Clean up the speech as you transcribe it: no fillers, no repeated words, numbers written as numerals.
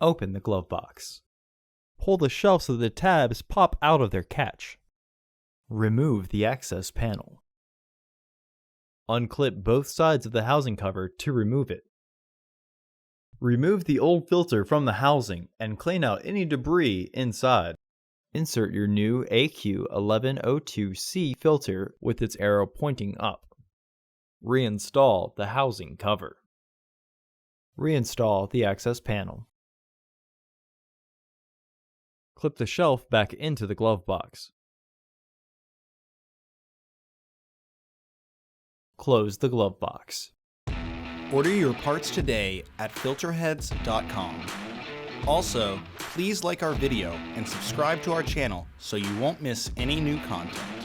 Open the glove box. Pull the shelf so the tabs pop out of their catch. Remove the access panel. Unclip both sides of the housing cover to remove it. Remove the old filter from the housing and clean out any debris inside. Insert your new AQ1102C filter with its arrow pointing up. Reinstall the housing cover. Reinstall the access panel. Clip the shelf back into the glove box. Close the glove box. Order your parts today at filterheads.com. Also, please like our video and subscribe to our channel so you won't miss any new content.